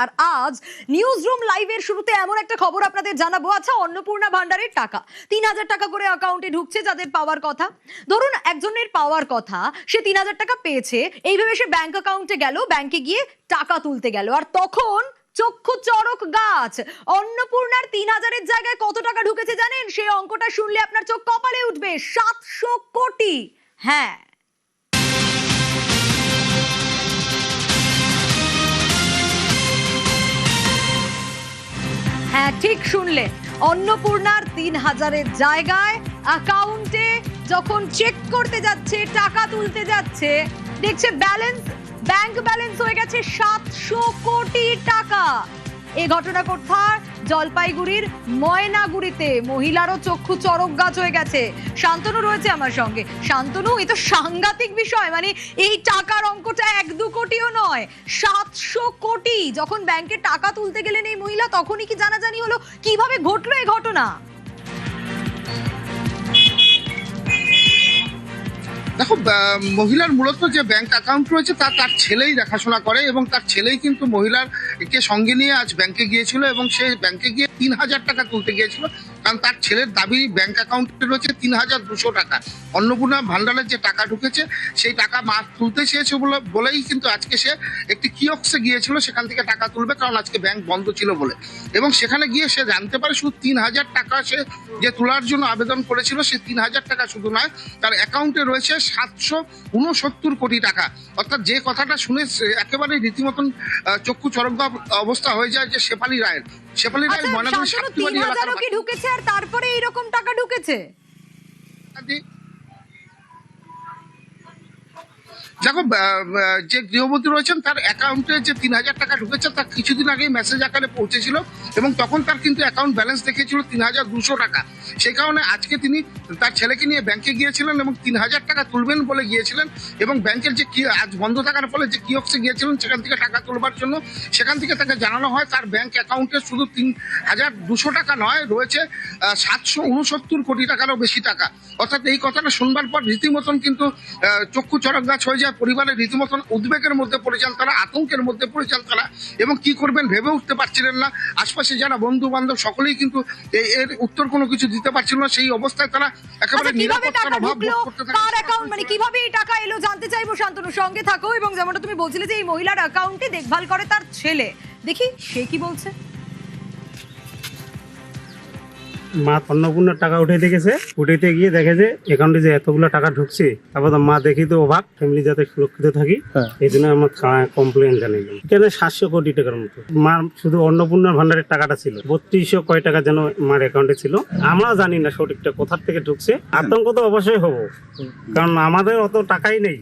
আর আজ news room লাইভের শুরুতে এমন একটা খবর আপনাদের জানাবো। আচ্ছা, অন্নপূর্ণা ভান্ডারের টাকা ৩,০০০ টাকা করে অ্যাকাউন্টে ঢুকছে যাদের পাওয়ার কথা। ধরুন একজনের পাওয়ার কথা, সে ৩,০০০ টাকা পেয়েছে, এইভাবে সে ব্যাংক অ্যাকাউন্টে গেল, ব্যাংকে গিয়ে টাকা তুলতে গেল, আর তখন চক্ষু চড়ক গাছ। অন্নপূর্ণার ৩,০০০-এর জায়গায় কত টাকা ঢুকেছে জানেন? সেই অঙ্কটা শুনলে আপনার চোখ কপালে উঠবে। ৭০০ কোটি। হ্যাঁ, হ্যাঁ ঠিক শুনলেন, অন্নপূর্ণার ৩,০০০-এর জায়গায় অ্যাকাউন্টে যখন চেক করতে যাচ্ছে, টাকা তুলতে যাচ্ছে, দেখছে ব্যালেন্স, ব্যাংক ব্যালেন্স হয়ে গেছে ৭০০ কোটি টাকা। এই ঘটনা কোথায়? জলপাইগুড়ির ময়নাগুড়িতে। মহিলারও চক্ষু চড়ক গাছ হয়ে গেছে। শান্তনু রয়েছে আমার সঙ্গে। শান্তনু, এ তো সাংঘাতিক বিষয়, মানে এই টাকার অঙ্কটা ১-২ কোটিও নয়, ৭০০ কোটি। যখন ব্যাংকে টাকা তুলতে গেলেন এই মহিলা, তখনই কি জানাজানি হলো? কিভাবে ঘটলো এই ঘটনা? দেখো, মহিলার মূলত যে ব্যাংক অ্যাকাউন্ট রয়েছে তার ছেলেই দেখাশোনা করে, এবং তার ছেলেই কিন্তু মহিলারকে সঙ্গে নিয়ে আজ ব্যাংকে গিয়েছিল, এবং সে ব্যাংকে গিয়ে ৩,০০০ টাকা তুলতে গিয়েছিল। কারণ তার ছেলের দাবি ব্যাংক অ্যাকাউন্টে রয়েছে ৩,২০০ টাকা। অন্নপূর্ণা ভান্ডারের যে টাকা ঢুকেছে সেই টাকা মা তুলতে চেয়েছে বলেই কিন্তু আজকে সে একটি কিয়স্কে গিয়েছিল, সেখান থেকে টাকা তুলবে, কারণ আজকে ব্যাংক বন্ধ ছিল বলে। এবং সেখানে গিয়ে সে জানতে পারে শুধু ৩,০০০ টাকা সে যে তোলার জন্য আবেদন করেছিল, সেই ৩,০০০ টাকা শুধু নয়, তার অ্যাকাউন্টে রয়েছে ৭৬৯ কোটি টাকা। অর্থাৎ যে কথাটা শুনে একেবারে রীতিমতন চক্ষু চরক অবস্থা হয়ে যায় যে শেফালি রায়ের ময়নাগুড়ি সাতটিবাড়ি এলাকার কি ঢুকেছে আর তারপরে এইরকম টাকা ঢুকেছে। দেখো, যে গৃহবধূ রয়েছেন তার অ্যাকাউন্টে যে ৩,০০০ টাকা ঢুকেছে তার কিছুদিন আগে মেসেজ আকারে পৌঁছেছিল, এবং তখন তার কিন্তু অ্যাকাউন্ট ব্যালেন্স দেখিয়েছিল ৩,২০০ টাকা। সেই কারণে আজকে তিনি তার ছেলেকে নিয়ে ব্যাংকে গিয়েছিলেন এবং ৩,০০০ টাকা তুলবেন বলে গিয়েছিলেন, এবং ব্যাংকের যে আজ বন্ধ থাকার ফলে যে কিয়স্কে গিয়েছিলেন সেখান থেকে টাকা তুলবার জন্য, সেখান থেকে তাকে জানানো হয় তার ব্যাংক অ্যাকাউন্টে শুধু ৩,২০০ টাকা নয়, রয়েছে ৭৬৯ কোটি টাকারও বেশি টাকা। অর্থাৎ এই কথাটা শুনবার পর রীতিমতন কিন্তু চক্ষু চড়ক গাছ হয়ে যায়। পরিবারের রীতিমতন উদ্বেগের মধ্যে পড়ে যান তারা, আতঙ্কের মধ্যে পড়ে যান তারা, এবং কি করবেন ভেবে উঠতে পারছিলেন না। আশপাশে যারা বন্ধু বান্ধব সকলেই কিন্তু এর উত্তর কোনো কিছু দিতে পারছিল না। সেই অবস্থায় তারা একেবারে নিরাপত্তার অভাব বোধ করতে থাকে। কার অ্যাকাউন্ট, মানে কিভাবে এই টাকা এলো জানতে চাইবো। শান্তনু সঙ্গে থাকো। এবং যেমনটা তুমি বলছিলে যে এই মহিলার অ্যাকাউন্টে দেখভাল করে তার ছেলে, দেখি সে কি বলছে। মা অন্নপূর্ণার টাকা উঠে দেখেছে, উঠেতে গিয়ে দেখে যে অ্যাকাউন্টে যে এতগুলো টাকা ঢুকছে। তারপর মা দেখি তো অবাক, ফ্যামিলি যাতে সুরক্ষিত থাকি এই জন্য আমার কমপ্লেন জানাইলাম। এখানে ৭০০ কোটি টাকার মতো মার শুধু অন্নপূর্ণার ভান্ডারের টাকাটা ছিল। ৩২০০ কয় টাকা যেন মার অ্যাকাউন্টে ছিল। আমরাও জানি না সঠিকটা কোথার থেকে ঢুকছে। আতঙ্ক তো অবশ্যই হবো, কারণ আমাদের অত টাকাই নেই।